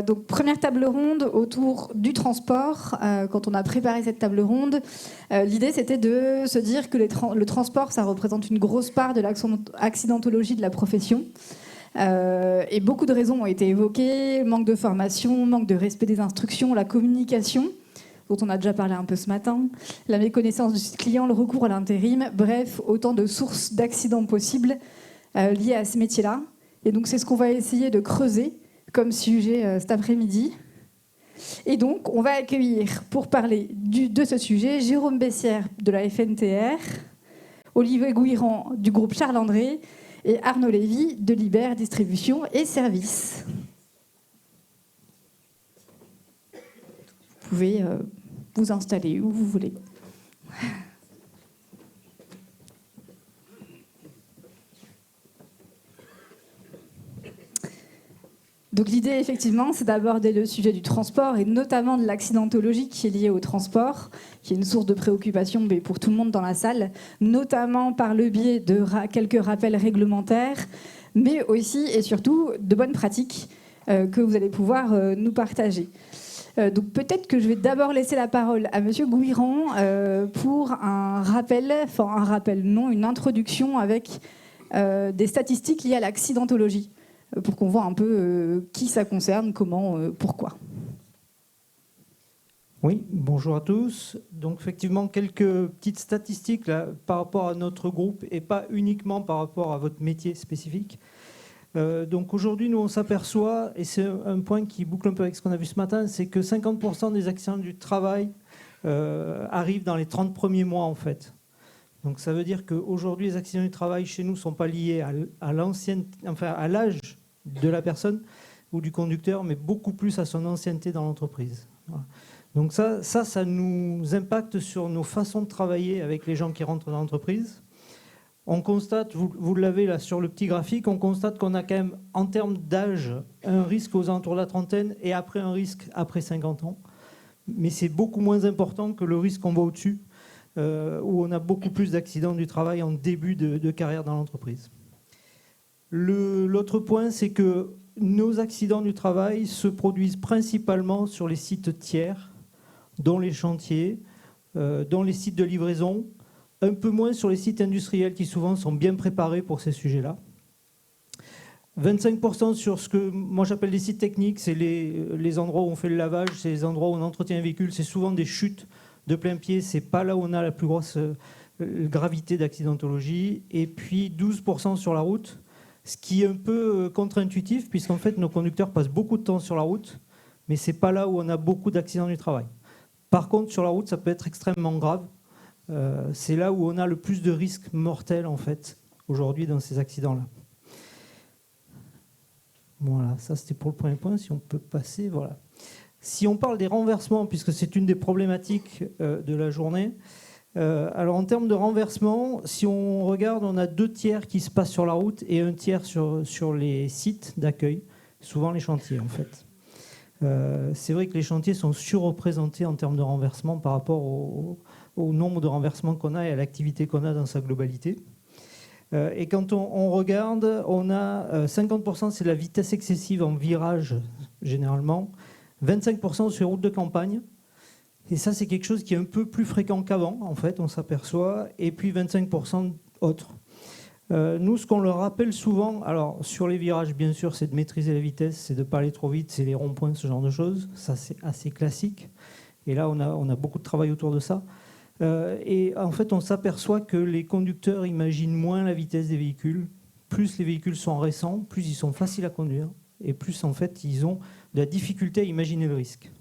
Donc, première table ronde autour du transport. Quand on a préparé cette table ronde, l'idée c'était de se dire que le transport, ça représente une grosse part de l'accidentologie de la profession. Et beaucoup de raisons ont été évoquées, manque de formation, manque de respect des instructions, la communication, dont on a déjà parlé un peu ce matin, la méconnaissance du client, le recours à l'intérim, bref, autant de sources d'accidents possibles liées à ce métier-là. Et donc c'est ce qu'on va essayer de creuser comme sujet cet après-midi. Et donc on va accueillir pour parler de ce sujet Jérôme Bessière de la FNTR, Olivier Gouiran du groupe Charles André et Arnaud Lévy de Liber Distribution et Services. Vous pouvez vous installer où vous voulez. Donc l'idée, effectivement, c'est d'aborder le sujet du transport et notamment de l'accidentologie qui est liée au transport, qui est une source de préoccupation pour tout le monde dans la salle, notamment par le biais de quelques rappels réglementaires, mais aussi et surtout de bonnes pratiques que vous allez pouvoir nous partager. Donc peut-être que je vais d'abord laisser la parole à Monsieur Gouiran pour une introduction avec des statistiques liées à l'accidentologie, pour qu'on voit un peu qui ça concerne, comment, pourquoi. Oui, bonjour à tous. Donc effectivement, quelques petites statistiques là, par rapport à notre groupe et pas uniquement par rapport à votre métier spécifique. Donc aujourd'hui, nous on s'aperçoit, et c'est un point qui boucle un peu avec ce qu'on a vu ce matin, c'est que 50% des accidents du travail arrivent dans les 30 premiers mois en fait. Donc ça veut dire qu'aujourd'hui, les accidents du travail chez nous ne sont pas liés à l'âge de la personne ou du conducteur, mais beaucoup plus à son ancienneté dans l'entreprise. Voilà. Donc ça nous impacte sur nos façons de travailler avec les gens qui rentrent dans l'entreprise. On constate, vous l'avez là sur le petit graphique, on constate qu'on a quand même, en termes d'âge, un risque aux alentours de la trentaine et après un risque après 50 ans. Mais c'est beaucoup moins important que le risque qu'on voit au-dessus, où on a beaucoup plus d'accidents du travail en début de carrière dans l'entreprise. L'autre point, c'est que nos accidents du travail se produisent principalement sur les sites tiers, dont les chantiers, dont les sites de livraison, un peu moins sur les sites industriels qui souvent sont bien préparés pour ces sujets-là. 25% sur ce que moi j'appelle les sites techniques, c'est les endroits où on fait le lavage, c'est les endroits où on entretient un véhicule, c'est souvent des chutes de plein pied, c'est pas là où on a la plus grosse gravité d'accidentologie. Et puis 12% sur la route, ce qui est un peu contre-intuitif, puisqu'en fait, nos conducteurs passent beaucoup de temps sur la route, mais ce n'est pas là où on a beaucoup d'accidents du travail. Par contre, sur la route, ça peut être extrêmement grave. C'est là où on a le plus de risques mortels, en fait, aujourd'hui, dans ces accidents-là. Voilà, ça, c'était pour le premier point. Si on peut passer, voilà. Si on parle des renversements, puisque c'est une des problématiques de la journée, alors en termes de renversement, si on regarde, on a 2 tiers qui se passent sur la route et 1 tiers sur les sites d'accueil, souvent les chantiers en fait. C'est vrai que les chantiers sont surreprésentés en termes de renversement par rapport au nombre de renversements qu'on a et à l'activité qu'on a dans sa globalité. Et quand on regarde, on a 50% c'est la vitesse excessive en virage généralement, 25% sur les routes de campagne. Et ça, c'est quelque chose qui est un peu plus fréquent qu'avant, en fait, on s'aperçoit. Et puis 25% autres. Nous, ce qu'on leur rappelle souvent, alors sur les virages, bien sûr, c'est de maîtriser la vitesse, c'est de ne pas aller trop vite, c'est les ronds-points, ce genre de choses. Ça, c'est assez classique. Et là, on a beaucoup de travail autour de ça. Et en fait, on s'aperçoit que les conducteurs imaginent moins la vitesse des véhicules. Plus les véhicules sont récents, plus ils sont faciles à conduire. Et plus, en fait, ils ont de la difficulté à imaginer le risque.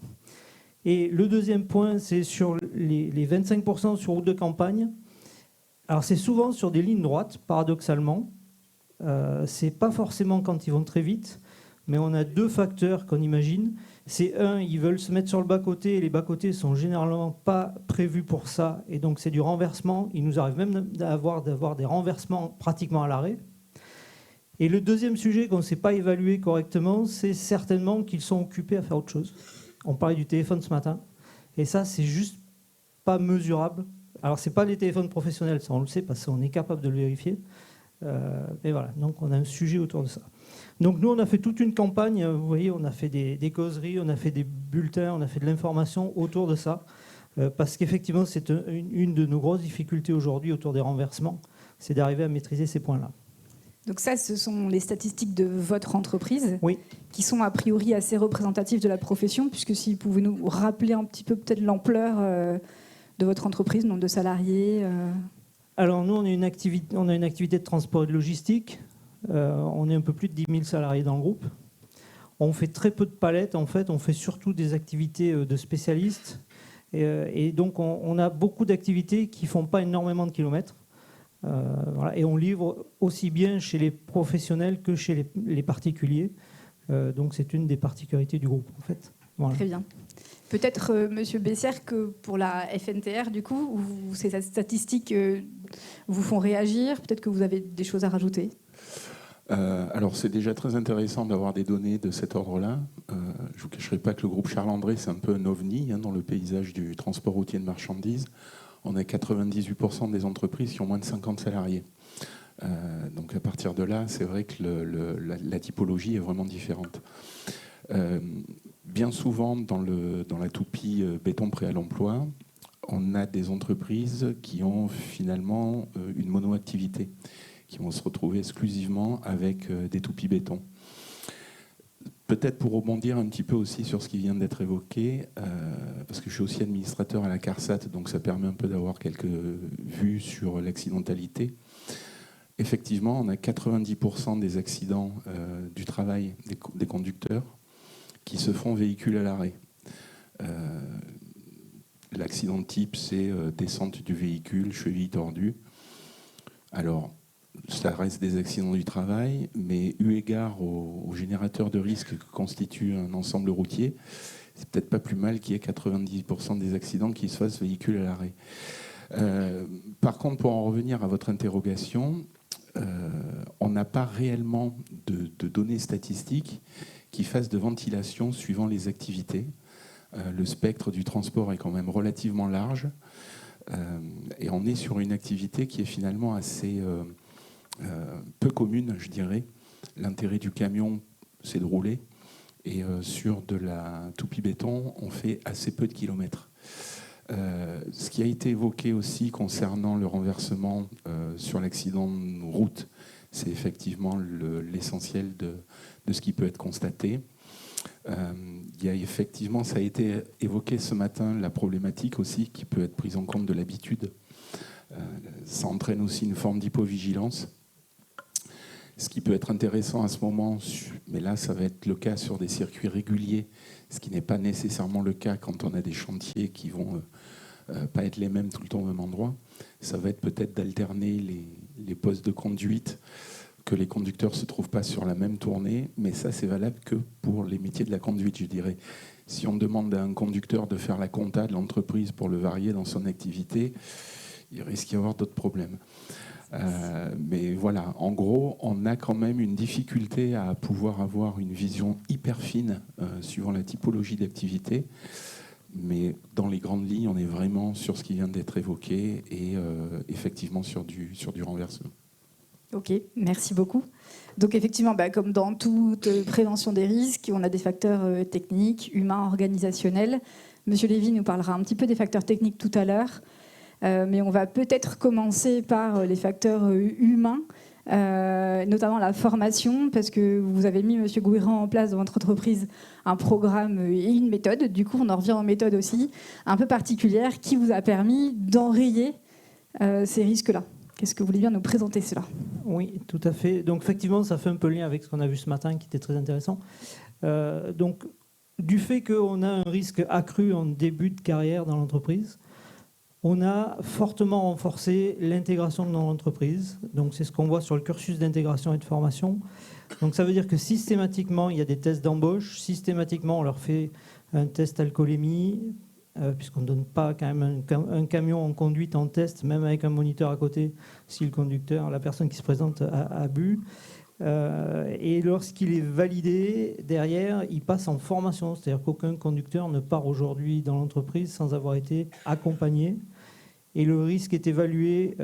Et le deuxième point, c'est sur les 25% sur route de campagne. Alors c'est souvent sur des lignes droites, paradoxalement. C'est pas forcément quand ils vont très vite, mais on a 2 facteurs qu'on imagine. C'est ils veulent se mettre sur le bas-côté, et les bas-côtés sont généralement pas prévus pour ça, et donc c'est du renversement. Il nous arrive même d'avoir des renversements pratiquement à l'arrêt. Et le deuxième sujet qu'on ne sait pas évaluer correctement, c'est certainement qu'ils sont occupés à faire autre chose. On parlait du téléphone ce matin, et ça, c'est juste pas mesurable. Alors, c'est pas les téléphones professionnels, ça on le sait, parce qu'on est capable de le vérifier. Mais voilà, donc on a un sujet autour de ça. Donc nous, on a fait toute une campagne, vous voyez, on a fait des causeries, on a fait des bulletins, on a fait de l'information autour de ça, parce qu'effectivement, c'est une de nos grosses difficultés aujourd'hui autour des renversements, c'est d'arriver à maîtriser ces points-là. Donc ça, ce sont les statistiques de votre entreprise, oui, qui sont a priori assez représentatives de la profession, puisque si vous pouvez nous rappeler un petit peu peut-être l'ampleur de votre entreprise, nombre de salariés. Alors nous, on a une activité de transport et de logistique. On est un peu plus de 10 000 salariés dans le groupe. On fait très peu de palettes, en fait. On fait surtout des activités de spécialistes. Et donc, on a beaucoup d'activités qui ne font pas énormément de kilomètres. Voilà. Et on livre aussi bien chez les professionnels que chez les particuliers. Donc, c'est une des particularités du groupe, en fait. Voilà. Très bien. Peut-être, Monsieur Bessières, que pour la FNTR, du coup, où ces statistiques vous font réagir, peut-être que vous avez des choses à rajouter. Alors c'est déjà très intéressant d'avoir des données de cet ordre-là. Je ne vous cacherai pas que le groupe Charles-André, c'est un peu un ovni dans le paysage du transport routier de marchandises. On a 98% des entreprises qui ont moins de 50 salariés. Donc à partir de là, c'est vrai que la typologie est vraiment différente. Bien souvent, dans la toupie béton prêt à l'emploi, on a des entreprises qui ont finalement une monoactivité, qui vont se retrouver exclusivement avec des toupies béton. Peut-être pour rebondir un petit peu aussi sur ce qui vient d'être évoqué, parce que je suis aussi administrateur à la CARSAT, donc ça permet un peu d'avoir quelques vues sur l'accidentalité. Effectivement, on a 90% des accidents du travail des conducteurs qui se font véhicule à l'arrêt. L'accident type, c'est descente du véhicule, cheville tordue. Alors, ça reste des accidents du travail, mais eu égard au générateur de risque que constitue un ensemble routier, c'est peut-être pas plus mal qu'il y ait 90% des accidents qui se fassent véhicule à l'arrêt. Par contre, pour en revenir à votre interrogation, on n'a pas réellement de données statistiques qui fassent de ventilation suivant les activités. Le spectre du transport est quand même relativement large, et on est sur une activité qui est finalement assez peu commune, je dirais. L'intérêt du camion, c'est de rouler, et sur de la toupie béton, on fait assez peu de kilomètres. Ce qui a été évoqué aussi concernant le renversement sur l'accident de route, c'est effectivement l'essentiel de ce qui peut être constaté. Il y a effectivement, ça a été évoqué ce matin, la problématique aussi qui peut être prise en compte de l'habitude. Ça entraîne aussi une forme d'hypovigilance. Ce qui peut être intéressant à ce moment, mais là ça va être le cas sur des circuits réguliers, ce qui n'est pas nécessairement le cas quand on a des chantiers qui vont pas être les mêmes tout le temps au même endroit. Ça va être peut-être d'alterner les postes de conduite, que les conducteurs ne se trouvent pas sur la même tournée, mais ça c'est valable que pour les métiers de la conduite, je dirais. Si on demande à un conducteur de faire la compta de l'entreprise pour le varier dans son activité, il risque d'y avoir d'autres problèmes. Mais voilà, en gros, on a quand même une difficulté à pouvoir avoir une vision hyper fine suivant la typologie d'activité. Mais dans les grandes lignes, on est vraiment sur ce qui vient d'être évoqué et effectivement sur du renversement. Ok, merci beaucoup. Donc effectivement, comme dans toute prévention des risques, on a des facteurs techniques, humains, organisationnels. Monsieur Lévy nous parlera un petit peu des facteurs techniques tout à l'heure, mais on va peut-être commencer par les facteurs humains, notamment la formation, parce que vous avez mis, Monsieur Gouiran, en place dans votre entreprise un programme et une méthode. Du coup, on en revient aux méthodes aussi, un peu particulières, qui vous a permis d'enrayer ces risques-là. Est-ce que vous voulez bien nous présenter cela ? Oui, tout à fait. Donc effectivement, ça fait un peu lien avec ce qu'on a vu ce matin, qui était très intéressant. Donc, du fait qu'on a un risque accru en début de carrière dans l'entreprise, on a fortement renforcé l'intégration dans l'entreprise. Donc c'est ce qu'on voit sur le cursus d'intégration et de formation. Donc ça veut dire que systématiquement, il y a des tests d'embauche. Systématiquement, on leur fait un test alcoolémie, puisqu'on ne donne pas quand même un camion en conduite en test, même avec un moniteur à côté, si le conducteur, la personne qui se présente a bu. Et lorsqu'il est validé, derrière, il passe en formation. C'est-à-dire qu'aucun conducteur ne part aujourd'hui dans l'entreprise sans avoir été accompagné. Et le risque est évalué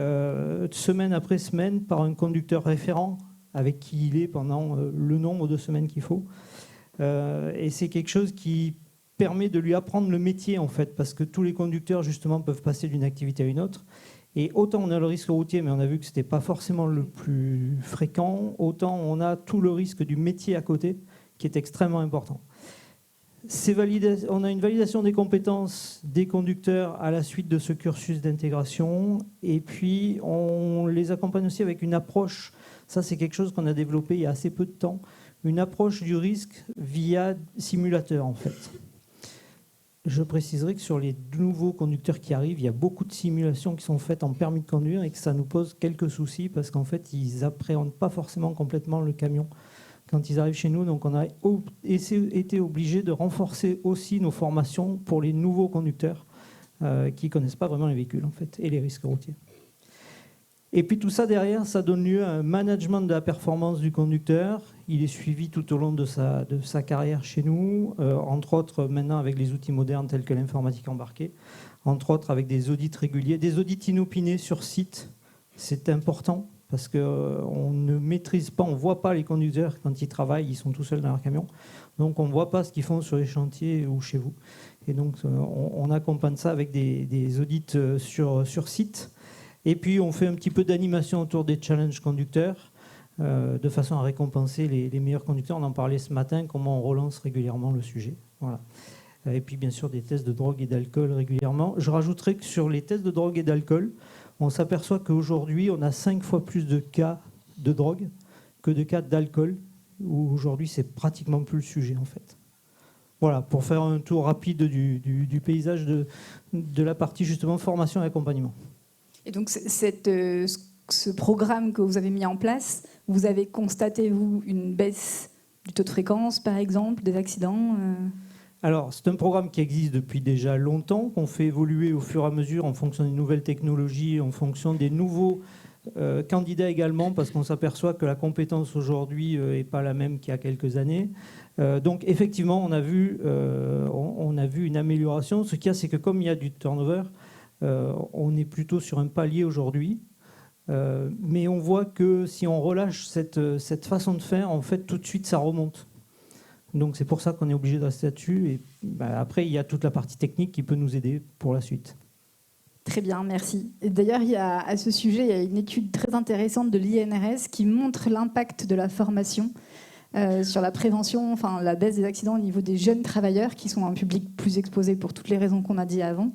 semaine après semaine par un conducteur référent avec qui il est pendant le nombre de semaines qu'il faut. Et c'est quelque chose qui permet de lui apprendre le métier, en fait, parce que tous les conducteurs, justement, peuvent passer d'une activité à une autre. Et autant on a le risque routier, mais on a vu que ce n'était pas forcément le plus fréquent, autant on a tout le risque du métier à côté, qui est extrêmement important. On a une validation des compétences des conducteurs à la suite de ce cursus d'intégration. Et puis, on les accompagne aussi avec une approche, ça c'est quelque chose qu'on a développé il y a assez peu de temps, une approche du risque via simulateur, en fait. Je préciserai que sur les nouveaux conducteurs qui arrivent, il y a beaucoup de simulations qui sont faites en permis de conduire et que ça nous pose quelques soucis parce qu'en fait, ils n'appréhendent pas forcément complètement le camion quand ils arrivent chez nous. Donc on a été obligé de renforcer aussi nos formations pour les nouveaux conducteurs qui ne connaissent pas vraiment les véhicules en fait, et les risques routiers. Et puis tout ça derrière, ça donne lieu à un management de la performance du conducteur. Il est suivi tout au long de sa carrière chez nous, entre autres maintenant avec les outils modernes tels que l'informatique embarquée, entre autres avec des audits réguliers, des audits inopinés sur site. C'est important parce qu'on ne maîtrise pas, on ne voit pas les conducteurs quand ils travaillent, ils sont tout seuls dans leur camion. Donc on ne voit pas ce qu'ils font sur les chantiers ou chez vous. Et donc on accompagne ça avec des audits sur site. Et puis, on fait un petit peu d'animation autour des challenges conducteurs de façon à récompenser les meilleurs conducteurs. On en parlait ce matin, comment on relance régulièrement le sujet. Voilà. Et puis, bien sûr, des tests de drogue et d'alcool régulièrement. Je rajouterai que sur les tests de drogue et d'alcool, on s'aperçoit qu'aujourd'hui, on a 5 fois plus de cas de drogue que de cas d'alcool, où aujourd'hui, c'est pratiquement plus le sujet, en fait. Voilà, pour faire un tour rapide du paysage de la partie, justement, formation et accompagnement. Et donc, ce programme que vous avez mis en place, vous avez constaté, vous, une baisse du taux de fréquence, par exemple, des accidents Alors, c'est un programme qui existe depuis déjà longtemps, qu'on fait évoluer au fur et à mesure en fonction des nouvelles technologies, en fonction des nouveaux candidats également, parce qu'on s'aperçoit que la compétence aujourd'hui n'est pas la même qu'il y a quelques années. Donc, effectivement, on a vu une amélioration. Ce qu'il y a, c'est que comme il y a du turnover, on est plutôt sur un palier aujourd'hui, mais on voit que si on relâche cette façon de faire, en fait, tout de suite, ça remonte. Donc c'est pour ça qu'on est obligé de rester là-dessus. Et après, il y a toute la partie technique qui peut nous aider pour la suite. Très bien, merci. Et d'ailleurs, à ce sujet, il y a une étude très intéressante de l'INRS qui montre l'impact de la formation sur la prévention, enfin la baisse des accidents au niveau des jeunes travailleurs qui sont un public plus exposé pour toutes les raisons qu'on a dit avant.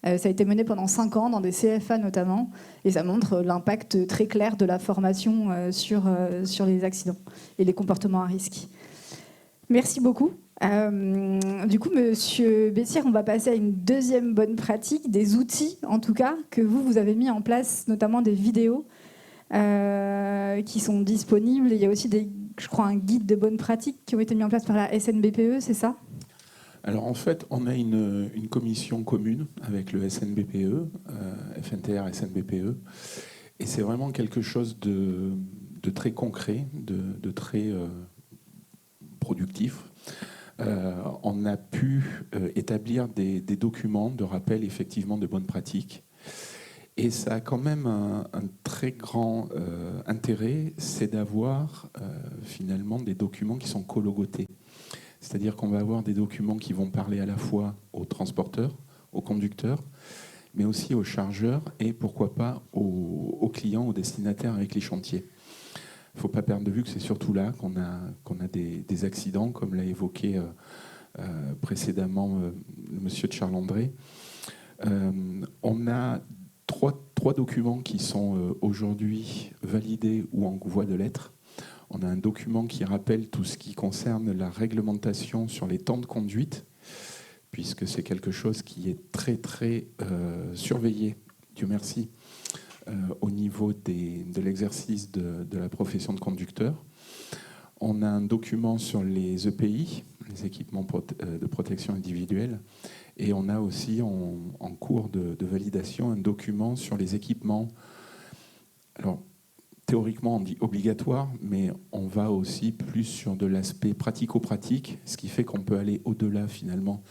Ça a été mené pendant 5 ans, dans des CFA notamment, et ça montre l'impact très clair de la formation sur les accidents et les comportements à risque. Merci beaucoup. Du coup, Monsieur Bessire, on va passer à une deuxième bonne pratique, des outils en tout cas, que vous avez mis en place, notamment des vidéos qui sont disponibles. Il y a aussi, je crois, un guide de bonnes pratiques qui ont été mis en place par la SNBPE, c'est ça ? Alors en fait, on a une commission commune avec le SNBPE, FNTR SNBPE, et c'est vraiment quelque chose de très concret, de très productif. On a pu établir des documents de rappel effectivement de bonnes pratiques, et ça a quand même un très grand intérêt, c'est d'avoir finalement des documents qui sont cologotés. C'est-à-dire qu'on va avoir des documents qui vont parler à la fois aux transporteurs, aux conducteurs, mais aussi aux chargeurs et pourquoi pas aux clients, aux destinataires avec les chantiers. Il ne faut pas perdre de vue que c'est surtout là qu'on a des accidents, comme l'a évoqué précédemment le monsieur de Charles-André. On a trois documents qui sont aujourd'hui validés ou en voie de l'être. On a un document qui rappelle tout ce qui concerne la réglementation sur les temps de conduite, puisque c'est quelque chose qui est très, très surveillé, Dieu merci, au niveau de l'exercice de la profession de conducteur. On a un document sur les EPI, les équipements de protection individuelle, et on a aussi en cours de validation un document sur les équipements. Alors, théoriquement, on dit obligatoire, mais on va aussi plus sur de l'aspect pratico-pratique, ce qui fait qu'on peut aller au-delà finalement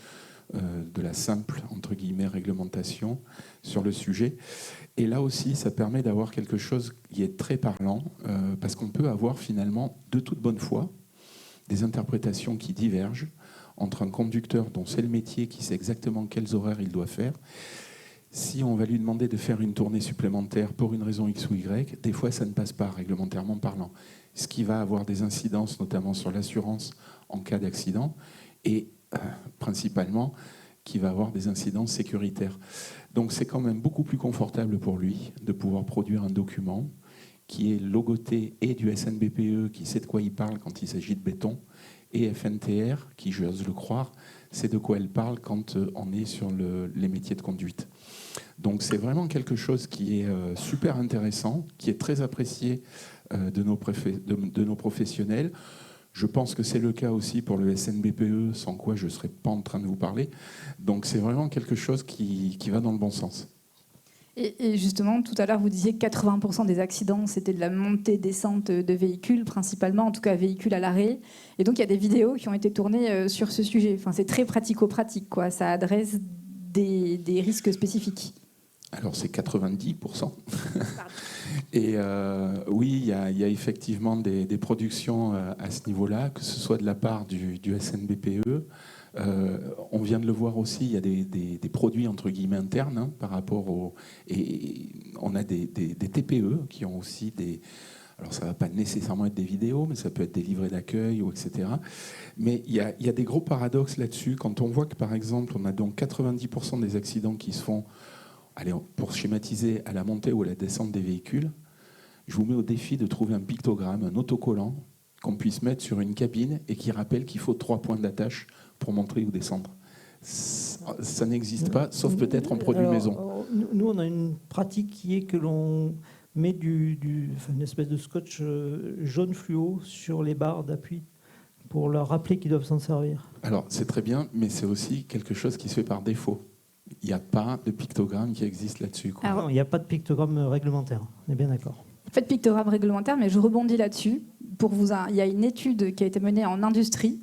de la simple, entre guillemets, réglementation sur le sujet. Et là aussi, ça permet d'avoir quelque chose qui est très parlant, parce qu'on peut avoir finalement, de toute bonne foi, des interprétations qui divergent entre un conducteur dont c'est le métier, qui sait exactement quels horaires il doit faire. Si on va lui demander de faire une tournée supplémentaire pour une raison X ou Y, des fois ça ne passe pas réglementairement parlant. Ce qui va avoir des incidences notamment sur l'assurance en cas d'accident et principalement qui va avoir des incidences sécuritaires. Donc c'est quand même beaucoup plus confortable pour lui de pouvoir produire un document qui est logoté et du SNBPE qui sait de quoi il parle quand il s'agit de béton, et FNTR qui, j'ose le croire, sait de quoi elle parle quand on est sur les métiers de conduite. Donc c'est vraiment quelque chose qui est super intéressant, qui est très apprécié de nos professionnels. Je pense que c'est le cas aussi pour le SNBPE, sans quoi je ne serais pas en train de vous parler. Donc c'est vraiment quelque chose qui va dans le bon sens. Et justement, tout à l'heure, vous disiez que 80% des accidents, c'était de la montée-descente de véhicules, principalement, en tout cas véhicules à l'arrêt. Et donc, il y a des vidéos qui ont été tournées sur ce sujet. Enfin, c'est très pratico-pratique, quoi. Ça adresse des risques spécifiques. Alors, c'est 90%. Et oui, il y a effectivement des productions à ce niveau-là, que ce soit de la part du SNBPE. On vient de le voir aussi, il y a des produits entre guillemets internes hein, par rapport au... Et on a des TPE qui ont aussi des... Alors ça ne va pas nécessairement être des vidéos, mais ça peut être des livrets d'accueil, ou etc. Mais il y a des gros paradoxes là-dessus. Quand on voit que par exemple, on a donc 90% des accidents qui se font, allez, pour schématiser, à la montée ou à la descente des véhicules, je vous mets au défi de trouver un pictogramme, un autocollant, qu'on puisse mettre sur une cabine et qui rappelle qu'il faut 3 points d'attache pour monter ou descendre. Ça n'existe pas, sauf peut-être en produit maison. Nous, on a une pratique qui est que l'on met une espèce de scotch jaune fluo sur les barres d'appui pour leur rappeler qu'ils doivent s'en servir. Alors, c'est très bien, mais c'est aussi quelque chose qui se fait par défaut. Il n'y a pas de pictogramme qui existe là-dessus. Alors, non, il n'y a pas de pictogramme réglementaire, on est bien d'accord. Pas de pictogramme réglementaire, mais je rebondis là-dessus. Il y a une étude qui a été menée en industrie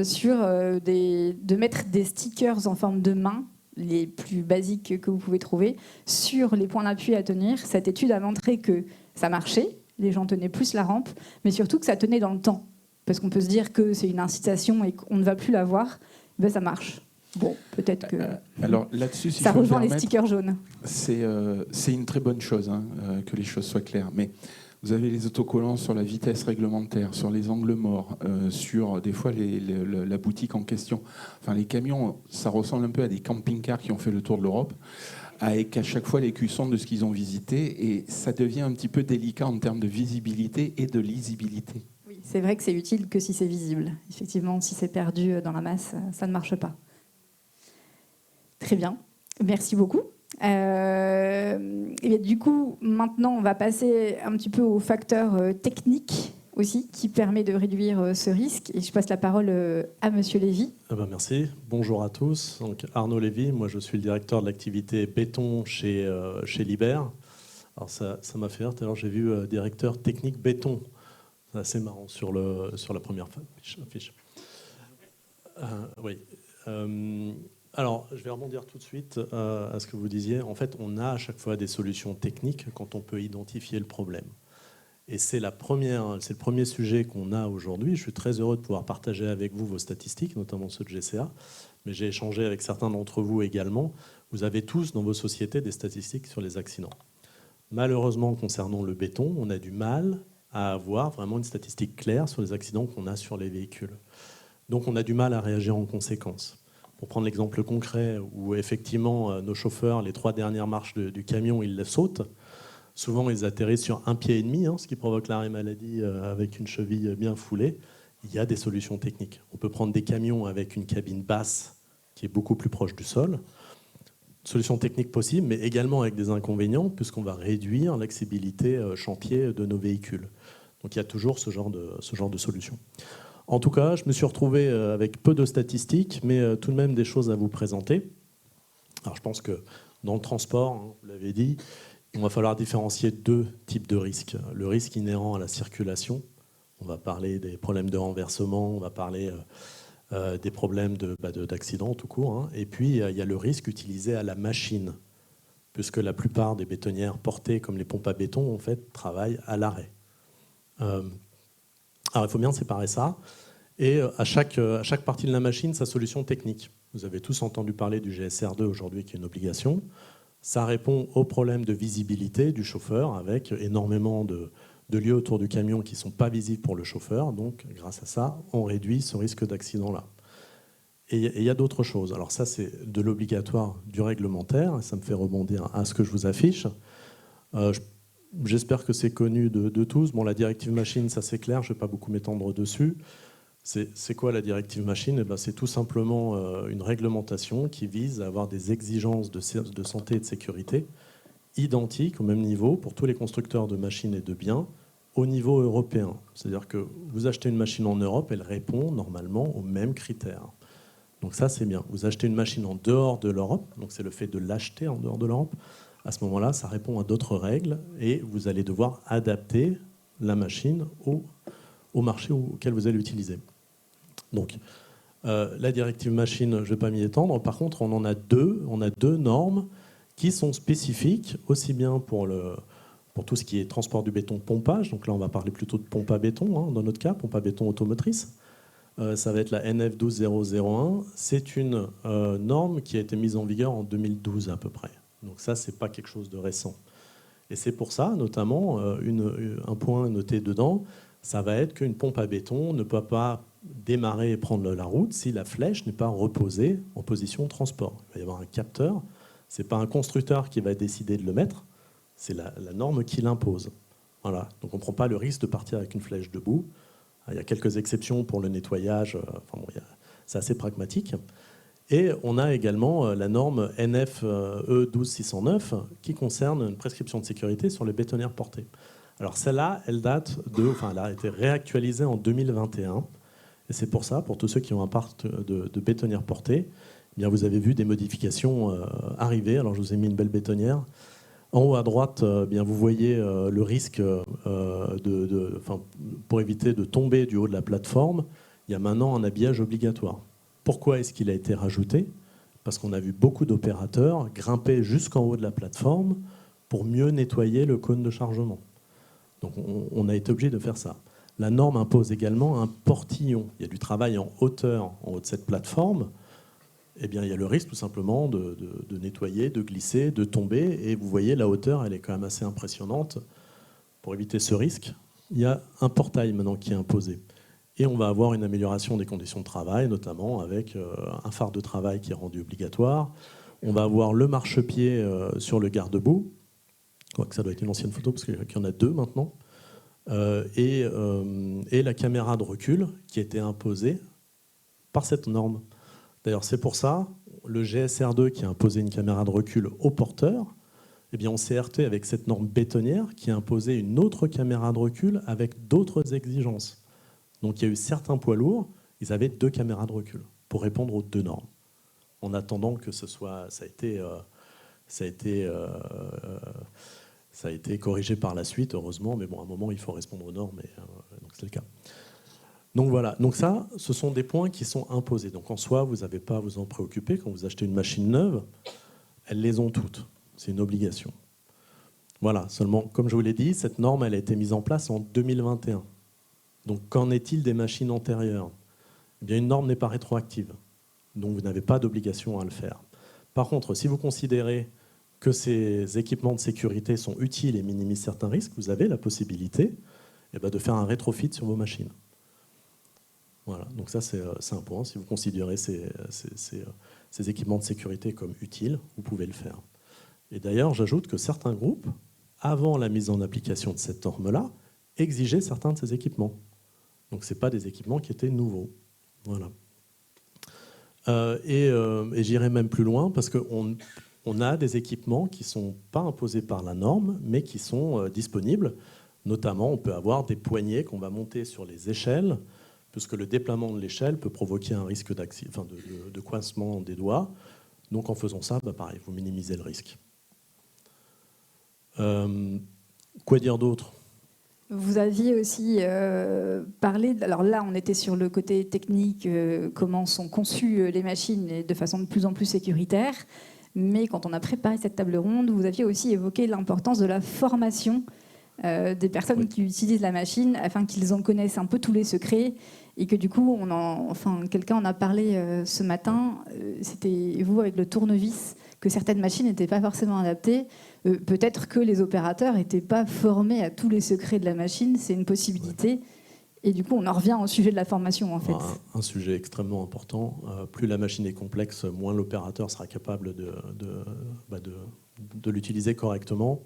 sur de mettre des stickers en forme de main, les plus basiques que vous pouvez trouver, sur les points d'appui à tenir. Cette étude a montré que ça marchait, les gens tenaient plus la rampe, mais surtout que ça tenait dans le temps. Parce qu'on peut se dire que c'est une incitation et qu'on ne va plus la voir, ben ça marche. Bon, peut-être que alors, là-dessus, si ça je rejoint les stickers jaunes. C'est une très bonne chose hein, que les choses soient claires. Mais vous avez les autocollants sur la vitesse réglementaire, sur les angles morts, sur des fois la boutique en question. Enfin, les camions, ça ressemble un peu à des camping-cars qui ont fait le tour de l'Europe, avec à chaque fois l'écusson de ce qu'ils ont visité. Et ça devient un petit peu délicat en termes de visibilité et de lisibilité. Oui, c'est vrai que c'est utile que si c'est visible. Effectivement, si c'est perdu dans la masse, ça ne marche pas. Très bien, merci beaucoup. Et du coup, maintenant, on va passer un petit peu aux facteurs techniques aussi qui permet de réduire ce risque. Et je passe la parole à Monsieur Lévy. Merci. Bonjour à tous. Donc, Arnaud Lévy, moi je suis le directeur de l'activité béton chez Liber. Alors ça m'a fait rire. Tout à l'heure, j'ai vu directeur technique béton. C'est assez marrant sur la première fiche. Oui. Alors, je vais rebondir tout de suite à ce que vous disiez. En fait, on a à chaque fois des solutions techniques quand on peut identifier le problème. Et c'est le premier sujet qu'on a aujourd'hui. Je suis très heureux de pouvoir partager avec vous vos statistiques, notamment ceux de GCA. Mais j'ai échangé avec certains d'entre vous également. Vous avez tous dans vos sociétés des statistiques sur les accidents. Malheureusement, concernant le béton, on a du mal à avoir vraiment une statistique claire sur les accidents qu'on a sur les véhicules. Donc, on a du mal à réagir en conséquence. Pour prendre l'exemple concret où effectivement nos chauffeurs, les 3 dernières marches du camion, ils les sautent. Souvent, ils atterrissent sur 1,5 pied, ce qui provoque l'arrêt maladie avec une cheville bien foulée. Il y a des solutions techniques. On peut prendre des camions avec une cabine basse qui est beaucoup plus proche du sol. Solution technique possible, mais également avec des inconvénients puisqu'on va réduire l'accessibilité chantier de nos véhicules. Donc il y a toujours ce genre de solution. En tout cas, je me suis retrouvé avec peu de statistiques, mais tout de même des choses à vous présenter. Alors, je pense que dans le transport, vous l'avez dit, il va falloir différencier 2 types de risques. Le risque inhérent à la circulation, on va parler des problèmes de renversement, on va parler des problèmes d'accident tout court. Hein. Et puis, il y a le risque utilisé à la machine, puisque la plupart des bétonnières portées, comme les pompes à béton, en fait, travaillent à l'arrêt. Alors, il faut bien séparer ça. Et à chaque partie de la machine, sa solution technique. Vous avez tous entendu parler du GSR2 aujourd'hui, qui est une obligation. Ça répond au problème de visibilité du chauffeur, avec énormément de lieux autour du camion qui ne sont pas visibles pour le chauffeur. Donc, grâce à ça, on réduit ce risque d'accident-là. Et il y a d'autres choses. Alors ça, c'est de l'obligatoire du réglementaire. Ça me fait rebondir à ce que je vous affiche. J'espère que c'est connu de tous. Bon, la directive machine, ça c'est clair. Je ne vais pas beaucoup m'étendre dessus. C'est quoi la directive machine? C'est tout simplement une réglementation qui vise à avoir des exigences de santé et de sécurité identiques au même niveau pour tous les constructeurs de machines et de biens au niveau européen. C'est-à-dire que vous achetez une machine en Europe, elle répond normalement aux mêmes critères. Donc ça, c'est bien. Vous achetez une machine en dehors de l'Europe, donc c'est le fait de l'acheter en dehors de l'Europe. À ce moment-là, ça répond à d'autres règles et vous allez devoir adapter la machine au marché auquel vous allez l'utiliser. Donc, la directive machine, je ne vais pas m'y étendre. Par contre, on a deux normes qui sont spécifiques, aussi bien pour tout ce qui est transport du béton, pompage. Donc là, on va parler plutôt de pompe à béton, hein, dans notre cas, pompe à béton automotrice. Ça va être la NF 12001. C'est une norme qui a été mise en vigueur en 2012 à peu près. Donc ça, ce n'est pas quelque chose de récent. Et c'est pour ça, notamment, un point noté dedans, ça va être qu'une pompe à béton ne peut pas démarrer et prendre la route si la flèche n'est pas reposée en position de transport. Il va y avoir un capteur. Ce n'est pas un constructeur qui va décider de le mettre, c'est la norme qui l'impose. Voilà. Donc on ne prend pas le risque de partir avec une flèche debout. Il y a quelques exceptions pour le nettoyage. C'est assez pragmatique. Et on a également la norme NFE 12609 qui concerne une prescription de sécurité sur les bétonnières portées. Alors celle-là, elle a été réactualisée en 2021. Et c'est pour ça, pour tous ceux qui ont un parc de bétonnières portées, eh bien vous avez vu des modifications arriver. Alors je vous ai mis une belle bétonnière. En haut à droite, bien vous voyez le risque pour éviter de tomber du haut de la plateforme. Il y a maintenant un habillage obligatoire. Pourquoi est-ce qu'il a été rajouté? Parce qu'on a vu beaucoup d'opérateurs grimper jusqu'en haut de la plateforme pour mieux nettoyer le cône de chargement. Donc on a été obligé de faire ça. La norme impose également un portillon. Il y a du travail en hauteur en haut de cette plateforme. Eh bien, il y a le risque tout simplement de nettoyer, de glisser, de tomber. Et vous voyez, la hauteur, elle est quand même assez impressionnante. Pour éviter ce risque, il y a un portail maintenant qui est imposé. Et on va avoir une amélioration des conditions de travail, notamment avec un phare de travail qui est rendu obligatoire. On va avoir le marchepied sur le garde-boue. Je crois que ça doit être une ancienne photo, parce qu'il y en a deux maintenant. Et la caméra de recul qui a été imposée par cette norme. D'ailleurs, c'est pour ça, le GSR2 qui a imposé une caméra de recul au porteur, eh bien, on s'est heurté avec cette norme bétonnière qui a imposé une autre caméra de recul avec d'autres exigences. Donc il y a eu certains poids lourds, ils avaient 2 caméras de recul pour répondre aux 2 normes. En attendant que ça a été corrigé par la suite, heureusement, mais bon, à un moment, il faut répondre aux normes, et donc c'est le cas. Donc voilà, donc ça, ce sont des points qui sont imposés. Donc en soi, vous n'avez pas à vous en préoccuper. Quand vous achetez une machine neuve, elles les ont toutes. C'est une obligation. Voilà, seulement, comme je vous l'ai dit, cette norme, elle a été mise en place en 2021. Donc qu'en est-il des machines antérieures? Eh bien, une norme n'est pas rétroactive. Donc vous n'avez pas d'obligation à le faire. Par contre, si vous considérez que ces équipements de sécurité sont utiles et minimisent certains risques, vous avez la possibilité de faire un rétrofit sur vos machines. Voilà, donc ça c'est un point. Si vous considérez ces équipements de sécurité comme utiles, vous pouvez le faire. Et d'ailleurs, j'ajoute que certains groupes, avant la mise en application de cette norme-là, exigeaient certains de ces équipements. Donc ce n'est pas des équipements qui étaient nouveaux. Voilà. Et j'irai même plus loin, parce qu'on a des équipements qui ne sont pas imposés par la norme, mais qui sont disponibles. Notamment, on peut avoir des poignées qu'on va monter sur les échelles, puisque le déploiement de l'échelle peut provoquer un risque de coincement des doigts. Donc en faisant ça, pareil, vous minimisez le risque. Quoi dire d'autre? Vous aviez aussi parlé, alors là on était sur le côté technique, comment sont conçues les machines et de façon de plus en plus sécuritaire, mais quand on a préparé cette table ronde, vous aviez aussi évoqué l'importance de la formation des personnes qui utilisent la machine afin qu'ils en connaissent un peu tous les secrets et que du coup, quelqu'un en a parlé ce matin, c'était vous avec le tournevis, que certaines machines n'étaient pas forcément adaptées. Peut-être que les opérateurs n'étaient pas formés à tous les secrets de la machine, c'est une possibilité. Ouais. Et du coup, on en revient au sujet de la formation, en fait. Un sujet extrêmement important. Plus la machine est complexe, moins l'opérateur sera capable de l'utiliser correctement.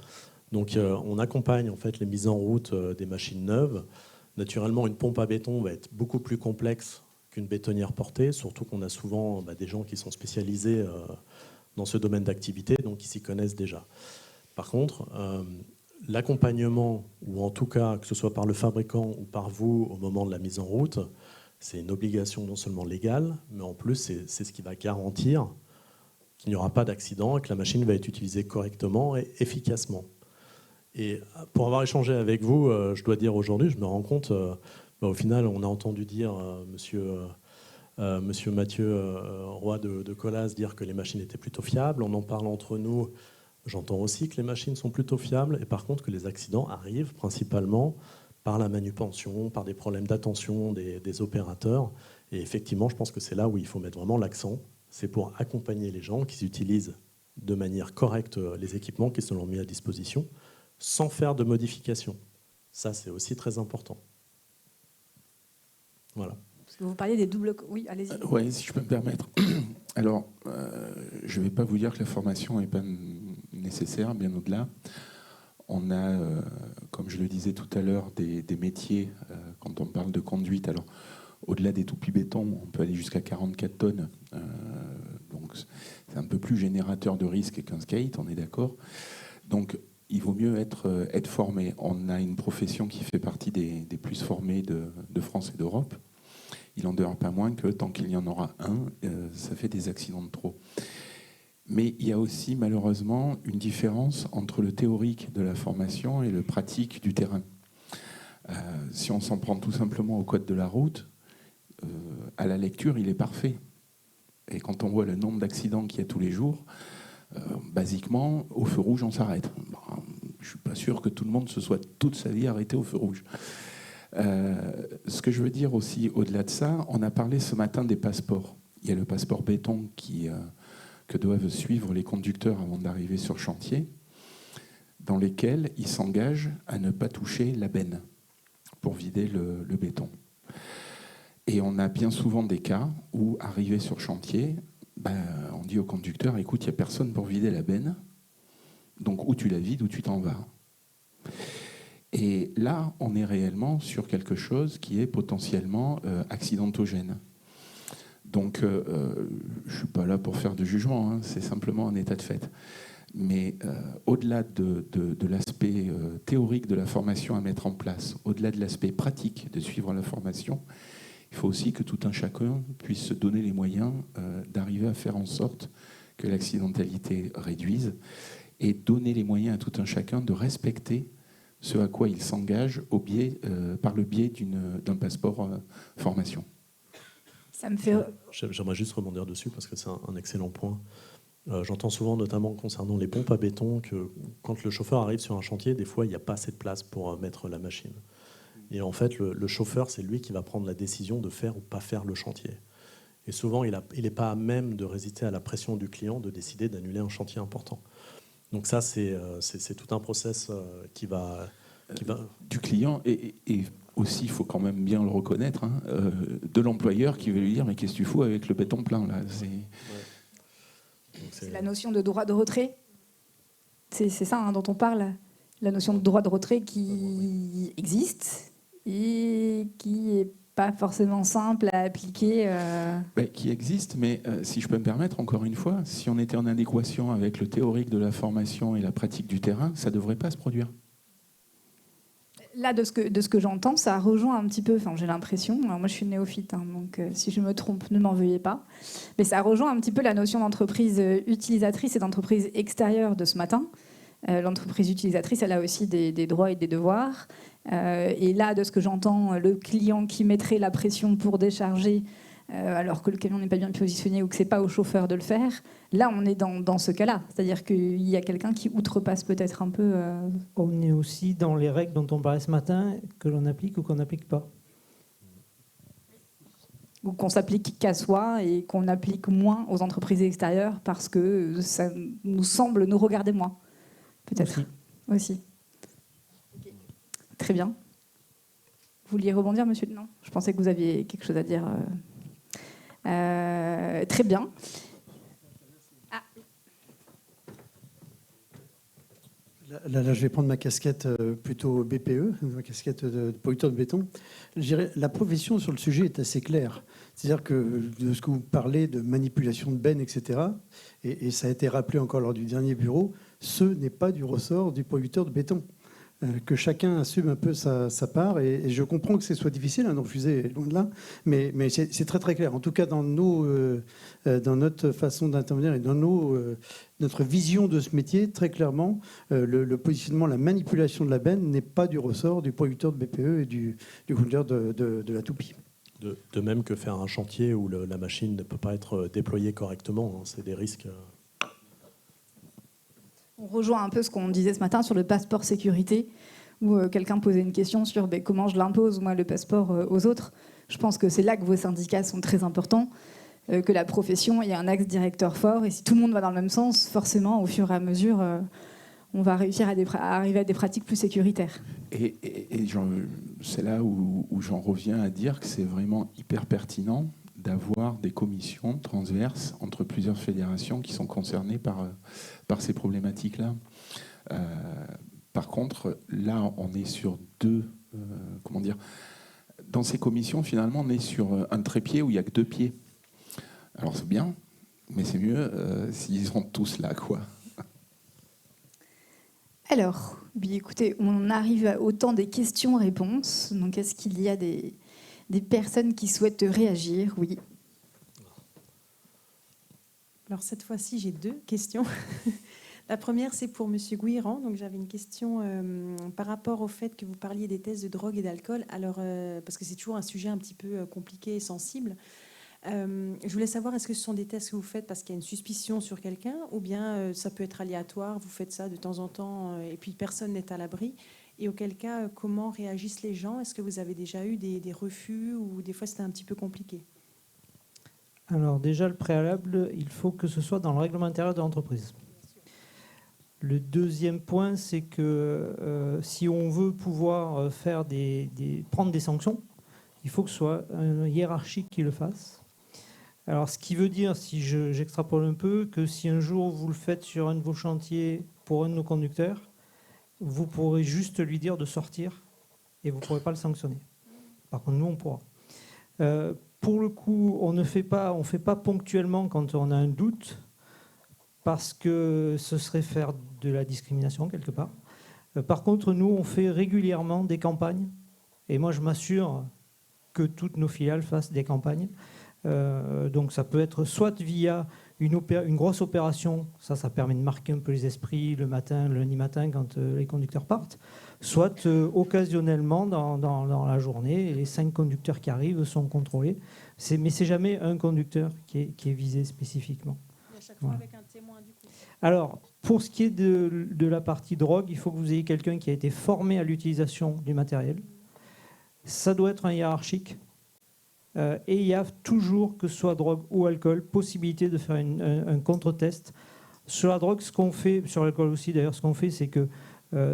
Donc, on accompagne en fait les mises en route des machines neuves. Naturellement, une pompe à béton va être beaucoup plus complexe qu'une bétonnière portée, surtout qu'on a souvent des gens qui sont spécialisés dans ce domaine d'activité, donc qui s'y connaissent déjà. Par contre, l'accompagnement, ou en tout cas que ce soit par le fabricant ou par vous au moment de la mise en route, c'est une obligation non seulement légale, mais en plus c'est ce qui va garantir qu'il n'y aura pas d'accident et que la machine va être utilisée correctement et efficacement. Et pour avoir échangé avec vous, je dois dire aujourd'hui, je me rends compte, au final, on a entendu dire monsieur Mathieu Roy de Colas dire que les machines étaient plutôt fiables. On en parle entre nous. J'entends aussi que les machines sont plutôt fiables et par contre que les accidents arrivent principalement par la manutention, par des problèmes d'attention des opérateurs. Et effectivement, je pense que c'est là où il faut mettre vraiment l'accent. C'est pour accompagner les gens qui utilisent de manière correcte les équipements qui sont mis à disposition sans faire de modifications. Ça, c'est aussi très important. Voilà. Parce que vous parliez des doubles... Oui, allez-y. Oui, si je peux me permettre. Alors, je ne vais pas vous dire que la formation n'est pas nécessaire, bien au-delà. On a, comme je le disais tout à l'heure, des métiers, quand on parle de conduite, alors au-delà des tout petits bétons, on peut aller jusqu'à 44 tonnes. Donc, c'est un peu plus générateur de risque qu'un skate, on est d'accord. Donc, il vaut mieux être formé. On a une profession qui fait partie des plus formées de France et d'Europe. Il n'en demeure pas moins que tant qu'il y en aura un, ça fait des accidents de trop. Mais il y a aussi malheureusement une différence entre le théorique de la formation et le pratique du terrain. Si on s'en prend tout simplement au code de la route, à la lecture, il est parfait. Et quand on voit le nombre d'accidents qu'il y a tous les jours, basiquement, au feu rouge, on s'arrête. Je ne suis pas sûr que tout le monde se soit toute sa vie arrêté au feu rouge. Ce que je veux dire aussi, au-delà de ça, on a parlé ce matin des passeports. Il y a le passeport béton que doivent suivre les conducteurs avant d'arriver sur chantier, dans lesquels ils s'engagent à ne pas toucher la benne pour vider le béton. Et on a bien souvent des cas où, arrivé sur chantier, on dit au conducteur, écoute, il n'y a personne pour vider la benne, donc ou tu la vides ou tu t'en vas. Et là, on est réellement sur quelque chose qui est potentiellement accidentogène. Donc, je ne suis pas là pour faire de jugement, hein, c'est simplement un état de fait. Mais au-delà de l'aspect théorique de la formation à mettre en place, au-delà de l'aspect pratique de suivre la formation, il faut aussi que tout un chacun puisse se donner les moyens d'arriver à faire en sorte que l'accidentalité réduise et donner les moyens à tout un chacun de respecter ce à quoi il s'engage par le biais d'un passeport formation. Ça me fait... J'aimerais juste rebondir dessus parce que c'est un excellent point. J'entends souvent, notamment concernant les pompes à béton, que quand le chauffeur arrive sur un chantier, des fois, il n'y a pas assez de place pour mettre la machine. Et en fait, le chauffeur, c'est lui qui va prendre la décision de faire ou pas faire le chantier. Et souvent, il n'est pas à même de résister à la pression du client de décider d'annuler un chantier important. Donc ça, c'est tout un process qui va... Du client et aussi, il faut quand même bien le reconnaître, hein, de l'employeur qui veut lui dire « mais qu'est-ce que tu fous avec le béton plein là ?» C'est la notion de droit de retrait. C'est ça hein, dont on parle, la notion de droit de retrait qui existe et qui n'est pas forcément simple à appliquer. Qui existe, mais si je peux me permettre, encore une fois, si on était en adéquation avec le théorique de la formation et la pratique du terrain, ça ne devrait pas se produire. Là, de ce que j'entends, ça rejoint un petit peu, j'ai l'impression, alors moi je suis néophyte, hein, donc si je me trompe, ne m'en veuillez pas, mais ça rejoint un petit peu la notion d'entreprise utilisatrice et d'entreprise extérieure de ce matin, L'entreprise utilisatrice, elle a aussi des droits et des devoirs. Et là, de ce que j'entends, le client qui mettrait la pression pour décharger, alors que le camion n'est pas bien positionné ou que c'est pas au chauffeur de le faire, là, on est dans ce cas-là. C'est-à-dire qu'il y a quelqu'un qui outrepasse peut-être un peu... On est aussi dans les règles dont on parlait ce matin, que l'on applique ou qu'on n'applique pas. Ou qu'on s'applique qu'à soi et qu'on applique moins aux entreprises extérieures parce que ça nous semble nous regarder moins. Peut-être aussi. Okay. Très bien. Vous vouliez rebondir, monsieur? Non, je pensais que vous aviez quelque chose à dire. Très bien. Là, je vais prendre ma casquette plutôt BPE, ma casquette de producteur de béton. Je dirais, la profession sur le sujet est assez claire. C'est-à-dire que de ce que vous parlez de manipulation de bennes, etc., et ça a été rappelé encore lors du dernier bureau, ce n'est pas du ressort du producteur de béton. Que chacun assume un peu sa part. Et je comprends que ce soit difficile de refuser, loin de là, mais c'est très très clair. En tout cas, dans notre façon d'intervenir et dans notre vision de ce métier, très clairement, le positionnement, la manipulation de la benne n'est pas du ressort du producteur de BPE et du conducteur de la toupie. De même que faire un chantier où la machine ne peut pas être déployée correctement, hein, c'est des risques... On rejoint un peu ce qu'on disait ce matin sur le passeport sécurité, où quelqu'un posait une question sur comment je l'impose, moi, le passeport, aux autres. Je pense que c'est là que vos syndicats sont très importants, que la profession ait un axe directeur fort. Et si tout le monde va dans le même sens, forcément, au fur et à mesure, on va réussir à arriver à des pratiques plus sécuritaires. Et c'est là où j'en reviens à dire que c'est vraiment hyper pertinent d'avoir des commissions transverses entre plusieurs fédérations qui sont concernées par ces problématiques-là. Par contre, là, on est sur dans ces commissions, finalement, on est sur un trépied où il n'y a que 2 pieds. Alors c'est bien, mais c'est mieux s'ils sont tous là, quoi. Alors, écoutez, on arrive au temps des questions-réponses. Donc, est-ce qu'il y a des personnes qui souhaitent réagir? Oui. Alors cette fois-ci, j'ai 2 questions. La première, c'est pour Monsieur Gouiran. Donc j'avais une question par rapport au fait que vous parliez des tests de drogue et d'alcool. Alors parce que c'est toujours un sujet un petit peu compliqué et sensible. Je voulais savoir, est-ce que ce sont des tests que vous faites parce qu'il y a une suspicion sur quelqu'un, ou bien ça peut être aléatoire, vous faites ça de temps en temps et puis personne n'est à l'abri? Et auquel cas, comment réagissent les gens? Est-ce que vous avez déjà eu des refus ou des fois c'était un petit peu compliqué? Alors déjà, le préalable, il faut que ce soit dans le règlement intérieur de l'entreprise. Le deuxième point, c'est que si on veut pouvoir prendre des sanctions, il faut que ce soit un hiérarchique qui le fasse. Alors, ce qui veut dire, si j'extrapole un peu, que si un jour vous le faites sur un de vos chantiers pour un de nos conducteurs, vous pourrez juste lui dire de sortir et vous ne pourrez pas le sanctionner. Par contre, nous, on pourra. Pour le coup, on ne fait pas ponctuellement quand on a un doute, parce que ce serait faire de la discrimination quelque part. Par contre, nous, on fait régulièrement des campagnes, et moi, je m'assure que toutes nos filiales fassent des campagnes. Donc ça peut être soit via une grosse opération, ça permet de marquer un peu les esprits le lundi matin quand les conducteurs partent, soit occasionnellement dans la journée, les 5 conducteurs qui arrivent sont contrôlés. Mais c'est jamais un conducteur qui est visé spécifiquement. Et à chaque fois avec un témoin du coup. Alors, pour ce qui est de la partie drogue, il faut que vous ayez quelqu'un qui a été formé à l'utilisation du matériel. Ça doit être un hiérarchique. Et il y a toujours, que ce soit drogue ou alcool, possibilité de faire un contre-test. Sur la drogue, ce qu'on fait, sur l'alcool aussi d'ailleurs, ce qu'on fait, c'est que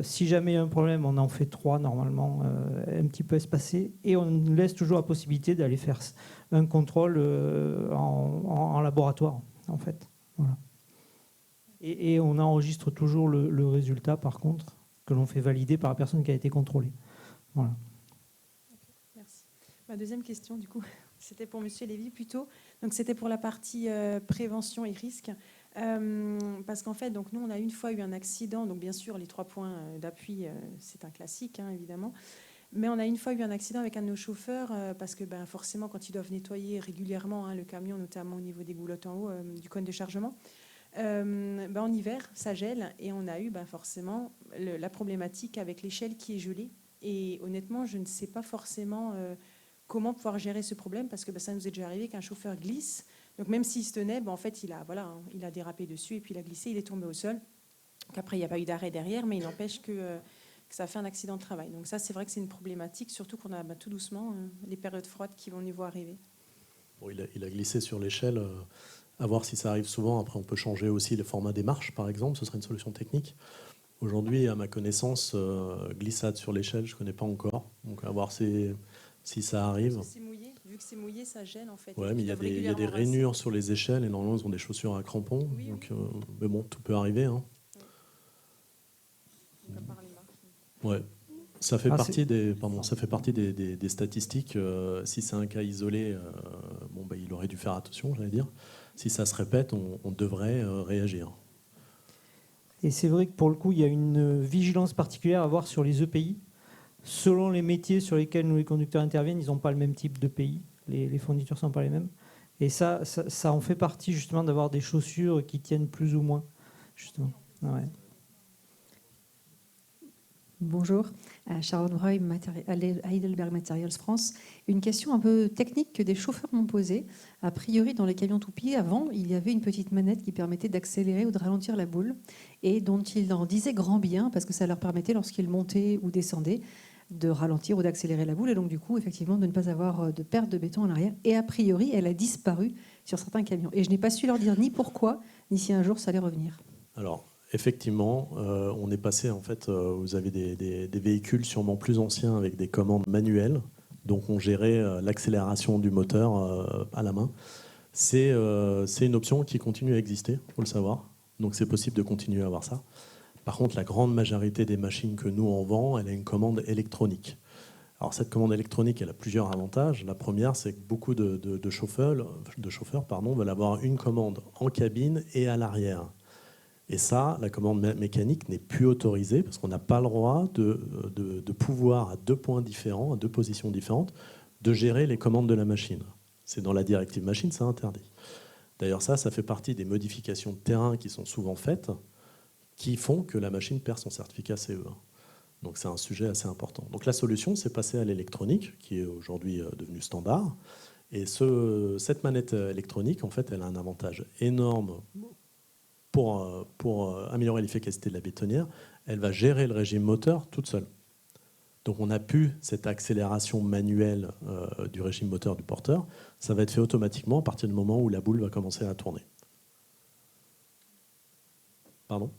si jamais il y a un problème, on en fait 3 normalement, un petit peu espacés, et on laisse toujours la possibilité d'aller faire un contrôle en laboratoire, en fait. Voilà. Et on enregistre toujours le résultat, par contre, que l'on fait valider par la personne qui a été contrôlée. Voilà. Merci. Ma deuxième question, du coup, c'était pour Monsieur Lévy plutôt. Donc, c'était pour la partie prévention et risque. Parce qu'en fait, donc, nous, on a une fois eu un accident. Donc, bien sûr, les 3 points d'appui, c'est un classique, hein, évidemment. Mais on a une fois eu un accident avec un de nos chauffeurs parce que forcément, quand ils doivent nettoyer régulièrement le camion, notamment au niveau des goulottes en haut du cône de chargement, En hiver, ça gèle et on a eu forcément la problématique avec l'échelle qui est gelée. Et honnêtement, je ne sais pas forcément comment pouvoir gérer ce problème parce que ça nous est déjà arrivé qu'un chauffeur glisse. Donc même s'il se tenait, en fait, il a dérapé dessus et puis il a glissé, il est tombé au sol. Donc après, il n'y a pas eu d'arrêt derrière, mais il n'empêche que ça a fait un accident de travail. Donc ça, c'est vrai que c'est une problématique, surtout qu'on a tout doucement les périodes froides qui vont nous voir arriver. Bon, il a glissé sur l'échelle. À voir si ça arrive souvent. Après, on peut changer aussi le format des marches, par exemple. Ce serait une solution technique. Aujourd'hui, à ma connaissance, glissade sur l'échelle, je ne connais pas encore. Donc, à voir si ça arrive. C'est mouillé. Vu que c'est mouillé, ça gêne en fait. Ouais, mais il y a des rainures sur les échelles et normalement, ils ont des chaussures à crampons. Oui, donc, mais bon, tout peut arriver. Hein. Donc, à part les marches. Ouais. Ça fait partie des statistiques. Si c'est un cas isolé, il aurait dû faire attention, j'allais dire. Si ça se répète, on devrait réagir. Et c'est vrai que pour le coup, il y a une vigilance particulière à avoir sur les EPI. Selon les métiers sur lesquels nous, les conducteurs, interviennent, ils n'ont pas le même type d'EPI. Les fournitures ne sont pas les mêmes. Et ça en fait partie justement d'avoir des chaussures qui tiennent plus ou moins. Justement. Ouais. Bonjour, Sharon Roy, Heidelberg Materials France. Une question un peu technique que des chauffeurs m'ont posée. A priori, dans les camions Toupie, avant, il y avait une petite manette qui permettait d'accélérer ou de ralentir la boule et dont ils en disaient grand bien parce que ça leur permettait, lorsqu'ils montaient ou descendaient, de ralentir ou d'accélérer la boule et donc du coup, effectivement, de ne pas avoir de perte de béton en arrière. Et a priori, elle a disparu sur certains camions. Et je n'ai pas su leur dire ni pourquoi, ni si un jour ça allait revenir. Alors, effectivement, on est passé, en fait, vous avez des véhicules sûrement plus anciens avec des commandes manuelles, donc on gérait l'accélération du moteur à la main. C'est une option qui continue à exister, il faut le savoir, donc c'est possible de continuer à avoir ça. Par contre, la grande majorité des machines que nous on vend, elle a une commande électronique. Alors cette commande électronique, elle a plusieurs avantages. La première, c'est que beaucoup de chauffeurs veulent avoir une commande en cabine et à l'arrière. Et ça, la commande mécanique n'est plus autorisée parce qu'on n'a pas le droit de pouvoir, à deux points différents, à deux positions différentes, de gérer les commandes de la machine. C'est dans la directive machine, c'est interdit. D'ailleurs, ça fait partie des modifications de terrain qui sont souvent faites, qui font que la machine perd son certificat CE1. Donc c'est un sujet assez important. Donc la solution, c'est passer à l'électronique, qui est aujourd'hui devenue standard. Et cette manette électronique, en fait, elle a un avantage énorme pour améliorer l'efficacité de la bétonnière. Elle va gérer le régime moteur toute seule. Donc on n'a plus cette accélération manuelle du régime moteur du porteur. Ça va être fait automatiquement à partir du moment où la boule va commencer à tourner. Pardon ?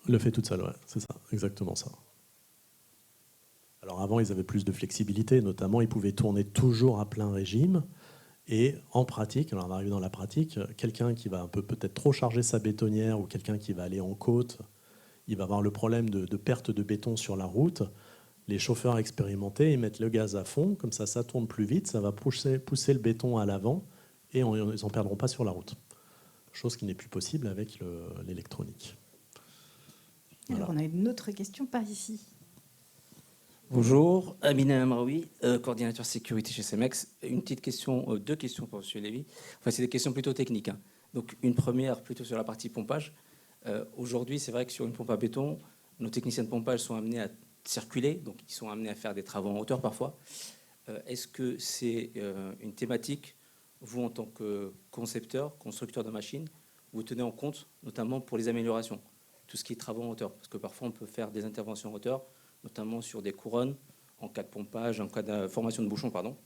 Le fait toute seule, ouais, c'est ça, exactement ça. Alors avant, ils avaient plus de flexibilité, notamment ils pouvaient tourner toujours à plein régime. Et en pratique, alors on arrive dans la pratique, quelqu'un qui va un peu peut-être trop charger sa bétonnière ou quelqu'un qui va aller en côte, il va avoir le problème de perte de béton sur la route. Les chauffeurs expérimentés, ils mettent le gaz à fond, comme ça tourne plus vite, ça va pousser le béton à l'avant et ils n'en perdront pas sur la route. Chose qui n'est plus possible avec l'électronique. Alors, on a une autre question par ici. Bonjour, Amina Amraoui, coordinateur sécurité chez Cemex. Une petite question, deux questions pour M. Lévy. Enfin, c'est des questions plutôt techniques. Hein. Donc, une première plutôt sur la partie pompage. Aujourd'hui, c'est vrai que sur une pompe à béton, nos techniciens de pompage sont amenés à circuler, donc ils sont amenés à faire des travaux en hauteur parfois. Est-ce que c'est une thématique, vous en tant que concepteur, constructeur de machine, vous tenez en compte, notamment pour les améliorations, tout ce qui est travaux en hauteur, parce que parfois on peut faire des interventions en hauteur, notamment sur des couronnes, en cas de pompage, en cas de formation de bouchons, pardon.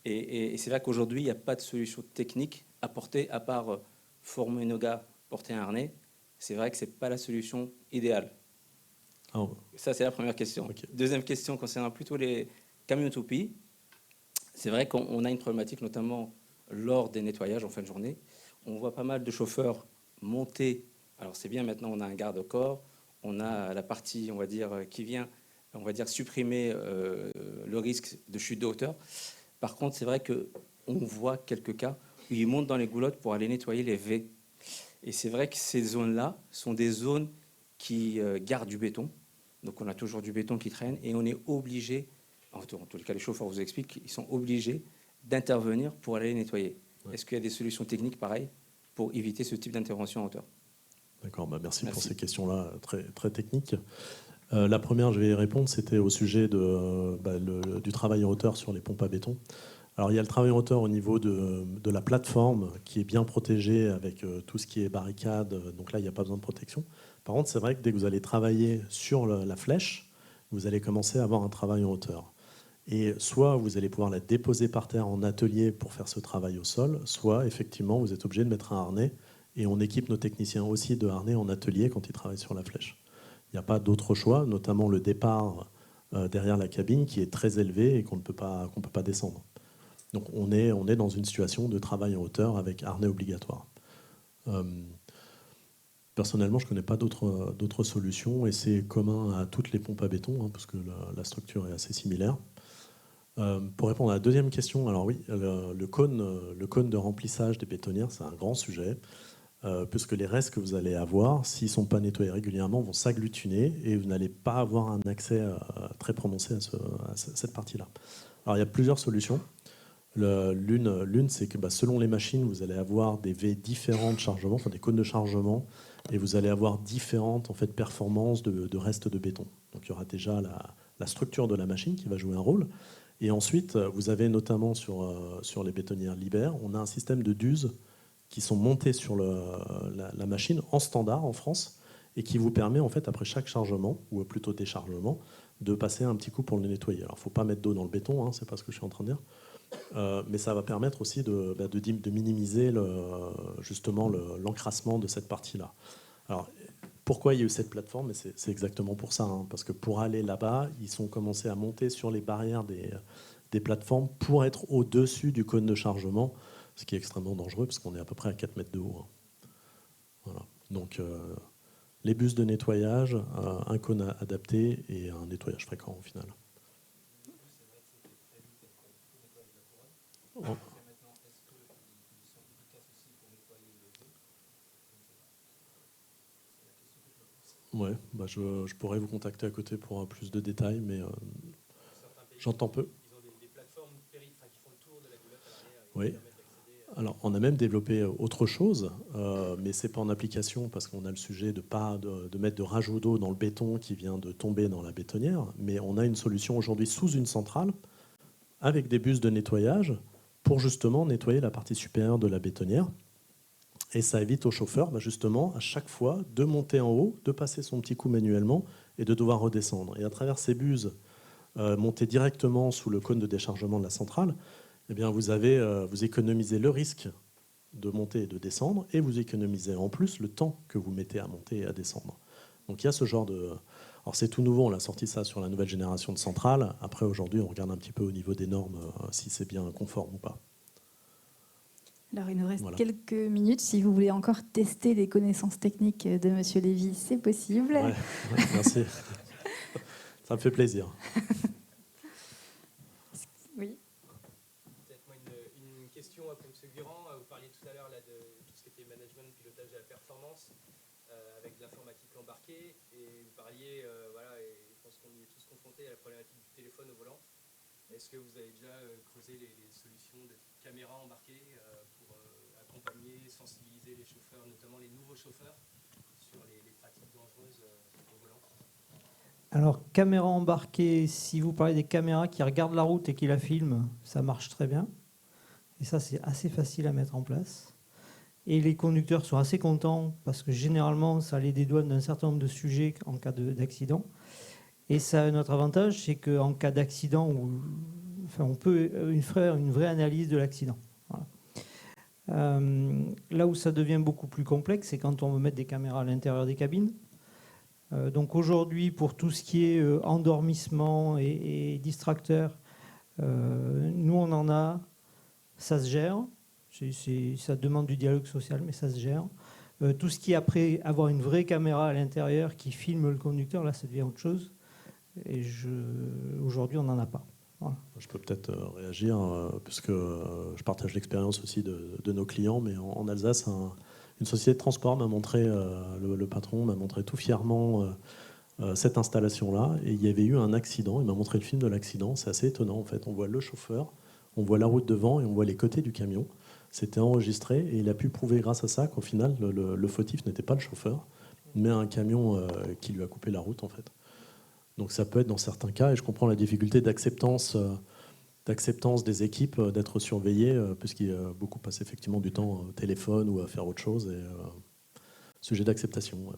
Et c'est vrai qu'aujourd'hui, il n'y a pas de solution technique apportée à part former nos gars, porter un harnais. C'est vrai que ce n'est pas la solution idéale. Oh. Ça, c'est la première question. Okay. Deuxième question concernant plutôt les camions Toupie. C'est vrai qu'on a une problématique, notamment lors des nettoyages en fin de journée. On voit pas mal de chauffeurs monter. Alors c'est bien, maintenant on a un garde-corps, on a la partie, on va dire, qui vient, on va dire, supprimer le risque de chute de hauteur. Par contre, c'est vrai qu'on voit quelques cas où ils montent dans les goulottes pour aller nettoyer les V. Et c'est vrai que ces zones-là sont des zones qui gardent du béton. Donc on a toujours du béton qui traîne et on est obligé, en tous les cas les chauffeurs vous expliquent, ils sont obligés d'intervenir pour aller les nettoyer. Ouais. Est-ce qu'il y a des solutions techniques pareilles pour éviter ce type d'intervention en hauteur? D'accord, merci pour ces questions-là très, très techniques. La première, je vais y répondre, c'était au sujet du travail en hauteur sur les pompes à béton. Alors, il y a le travail en hauteur au niveau de la plateforme qui est bien protégée avec tout ce qui est barricade. Donc là, il n'y a pas besoin de protection. Par contre, c'est vrai que dès que vous allez travailler sur la flèche, vous allez commencer à avoir un travail en hauteur. Et soit vous allez pouvoir la déposer par terre en atelier pour faire ce travail au sol, soit effectivement, vous êtes obligé de mettre un harnais. Et on équipe nos techniciens aussi de harnais en atelier quand ils travaillent sur la flèche. Il n'y a pas d'autre choix, notamment le départ derrière la cabine qui est très élevé et qu'on ne peut pas descendre. Donc on est dans une situation de travail en hauteur avec harnais obligatoire. Personnellement, je ne connais pas d'autres solutions et c'est commun à toutes les pompes à béton, parce que la structure est assez similaire. Pour répondre à la deuxième question, alors oui, le cône de remplissage des bétonnières, c'est un grand sujet. Puisque les restes que vous allez avoir, s'ils ne sont pas nettoyés régulièrement, vont s'agglutiner et vous n'allez pas avoir un accès très prononcé à cette partie-là. Alors il y a plusieurs solutions. L'une, c'est que selon les machines, vous allez avoir des V différents de chargement, enfin des cônes de chargement, et vous allez avoir différentes performances de restes de béton. Donc il y aura déjà la structure de la machine qui va jouer un rôle. Et ensuite, vous avez notamment sur les bétonnières Liber, on a un système de DUS qui sont montés sur la machine en standard en France et qui vous permet après chaque chargement, ou plutôt déchargement, de passer un petit coup pour le nettoyer. Alors il ne faut pas mettre d'eau dans le béton, c'est pas ce que je suis en train de dire, mais ça va permettre aussi de minimiser justement l'encrassement de cette partie-là. Alors pourquoi il y a eu cette plateforme? C'est exactement pour ça, parce que pour aller là-bas, ils ont commencé à monter sur les barrières des plateformes pour être au-dessus du cône de chargement, ce qui est extrêmement dangereux parce qu'on est à peu près à 4 mètres de haut. Voilà. Donc les bus de nettoyage, un cône adapté et un nettoyage fréquent au final. Ouais, je pourrais vous contacter à côté pour plus de détails, mais j'entends peu. Ils ont des plateformes qui font le tour de la goulotte à l'arrière. Oui. Alors, on a même développé autre chose, mais ce n'est pas en application parce qu'on a le sujet de mettre de rajout d'eau dans le béton qui vient de tomber dans la bétonnière, mais on a une solution aujourd'hui sous une centrale avec des bus de nettoyage pour justement nettoyer la partie supérieure de la bétonnière. Et ça évite au chauffeur justement à chaque fois de monter en haut, de passer son petit coup manuellement et de devoir redescendre. Et à travers ces bus montés directement sous le cône de déchargement de la centrale, eh bien vous économisez le risque de monter et de descendre, et vous économisez en plus le temps que vous mettez à monter et à descendre. Donc il y a ce genre de... Alors c'est tout nouveau, on a sorti ça sur la nouvelle génération de centrales. Après, aujourd'hui, on regarde un petit peu au niveau des normes si c'est bien conforme ou pas. Alors il nous reste quelques minutes. Si vous voulez encore tester les connaissances techniques de Monsieur Lévy, c'est possible. Ouais, merci. Ça me fait plaisir. Oui. Une question pour M. Guirand. Vous parliez tout à l'heure de tout ce qui était management, pilotage de la performance avec de l'informatique embarquée. Et vous parliez, et je pense qu'on y est tous confrontés à la problématique du téléphone au volant. Est-ce que vous avez déjà creusé les solutions de caméras embarquées pour accompagner, sensibiliser les chauffeurs, notamment les nouveaux chauffeurs, sur les pratiques dangereuses au volant? Alors, caméra embarquée, si vous parlez des caméras qui regardent la route et qui la filment, ça marche très bien. Et ça, c'est assez facile à mettre en place. Et les conducteurs sont assez contents parce que généralement, ça les dédouane d'un certain nombre de sujets en cas d'accident. Et ça a un autre avantage, c'est qu'en cas d'accident, on peut faire une vraie analyse de l'accident. Voilà. Là où ça devient beaucoup plus complexe, c'est quand on veut mettre des caméras à l'intérieur des cabines. Donc aujourd'hui, pour tout ce qui est endormissement et distracteurs, nous on en a, ça se gère. Ça demande du dialogue social, mais ça se gère. Tout ce qui est après avoir une vraie caméra à l'intérieur qui filme le conducteur, là ça devient autre chose. Et aujourd'hui, on n'en a pas. Voilà. Je peux peut-être réagir, puisque je partage l'expérience aussi de nos clients, mais en Alsace, une société de transport m'a montré, le patron m'a montré tout fièrement cette installation-là, et il y avait eu un accident. Il m'a montré le film de l'accident. C'est assez étonnant, en fait. On voit le chauffeur, on voit la route devant et on voit les côtés du camion. C'était enregistré et il a pu prouver grâce à ça qu'au final, le fautif n'était pas le chauffeur, mais un camion qui lui a coupé la route, en fait. Donc ça peut être dans certains cas, et je comprends la difficulté d'acceptance des équipes d'être surveillées, puisqu'il y a beaucoup passé effectivement du temps au téléphone ou à faire autre chose. Et, sujet d'acceptation. Ouais.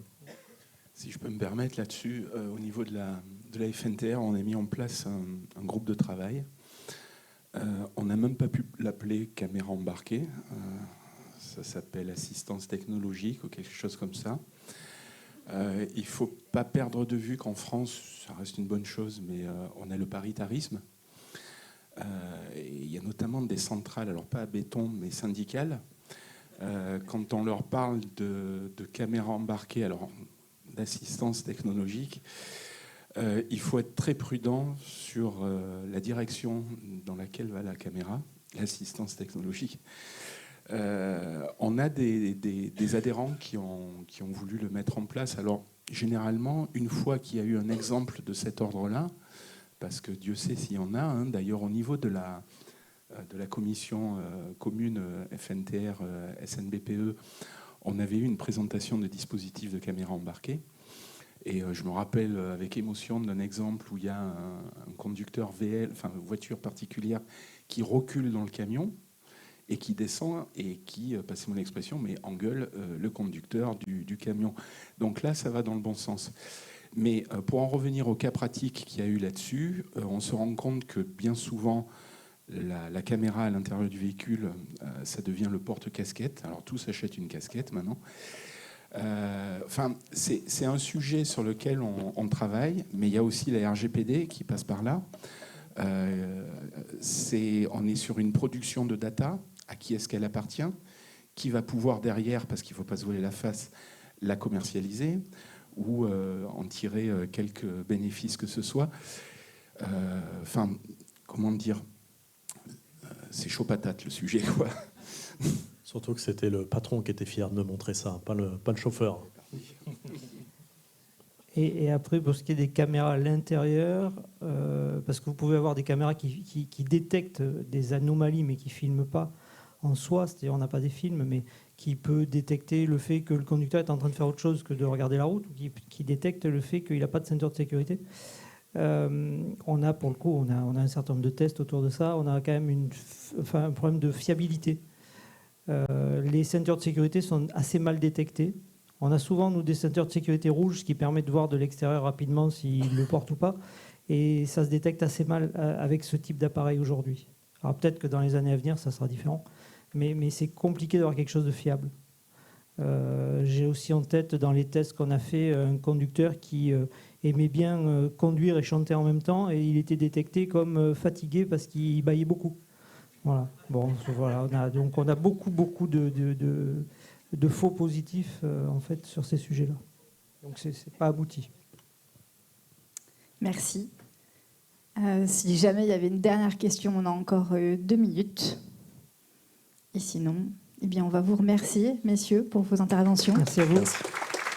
Si je peux me permettre là-dessus, au niveau de la FNTR, on a mis en place un groupe de travail. On n'a même pas pu l'appeler caméra embarquée. Ça s'appelle assistance technologique ou quelque chose comme ça. Il ne faut pas perdre de vue qu'en France, ça reste une bonne chose, mais on a le paritarisme. Il y a notamment des centrales, alors pas à béton, mais syndicales. Quand on leur parle de caméras embarquées, alors d'assistance technologique, il faut être très prudent sur la direction dans laquelle va la caméra, l'assistance technologique. On a des adhérents qui ont voulu le mettre en place. Alors, généralement, une fois qu'il y a eu un exemple de cet ordre-là, parce que Dieu sait s'il y en a, hein, d'ailleurs, au niveau de la commission commune FNTR, SNBPE, on avait eu une présentation de dispositifs de caméras embarquées. Et je me rappelle avec émotion d'un exemple où il y a un conducteur VL, enfin voiture particulière, qui recule dans le camion et qui descend et qui, passez-moi l'expression, mais engueule le conducteur du camion. Donc là, ça va dans le bon sens. Mais pour en revenir au cas pratique qu'il y a eu là-dessus, on se rend compte que bien souvent, la caméra à l'intérieur du véhicule, ça devient le porte-casquette. Alors tous achètent une casquette maintenant. C'est un sujet sur lequel on travaille, mais il y a aussi la RGPD qui passe par là. On est sur une production de data. À qui est-ce qu'elle appartient? Qui va pouvoir derrière, parce qu'il ne faut pas se voiler la face, la commercialiser ou en tirer quelques bénéfices que ce soit. Comment dire, c'est chaud patate le sujet, quoi. Surtout que c'était le patron qui était fier de me montrer ça, pas le chauffeur. Et après, pour ce qui est des caméras à l'intérieur, parce que vous pouvez avoir des caméras qui détectent des anomalies mais qui ne filment pas en soi, c'est-à-dire on n'a pas des films, mais qui peut détecter le fait que le conducteur est en train de faire autre chose que de regarder la route, ou qui détecte le fait qu'il n'a pas de ceinture de sécurité. On a pour le coup, on a un certain nombre de tests autour de ça. On a quand même un problème de fiabilité. Les ceintures de sécurité sont assez mal détectées. On a souvent, nous, des ceintures de sécurité rouges, ce qui permet de voir de l'extérieur rapidement s'il le porte ou pas. Et ça se détecte assez mal avec ce type d'appareil aujourd'hui. Alors peut-être que dans les années à venir, ça sera différent. Mais c'est compliqué d'avoir quelque chose de fiable. J'ai aussi en tête, dans les tests qu'on a fait, un conducteur qui aimait bien conduire et chanter en même temps. Et il était détecté comme fatigué parce qu'il bâillait beaucoup. Voilà. Bon, voilà. Donc on a beaucoup de faux positifs en fait sur ces sujets-là. Donc c'est pas abouti. Merci. Si jamais il y avait une dernière question, on a encore 2 minutes. Et sinon, eh bien, on va vous remercier, messieurs, pour vos interventions. Merci à vous. Merci.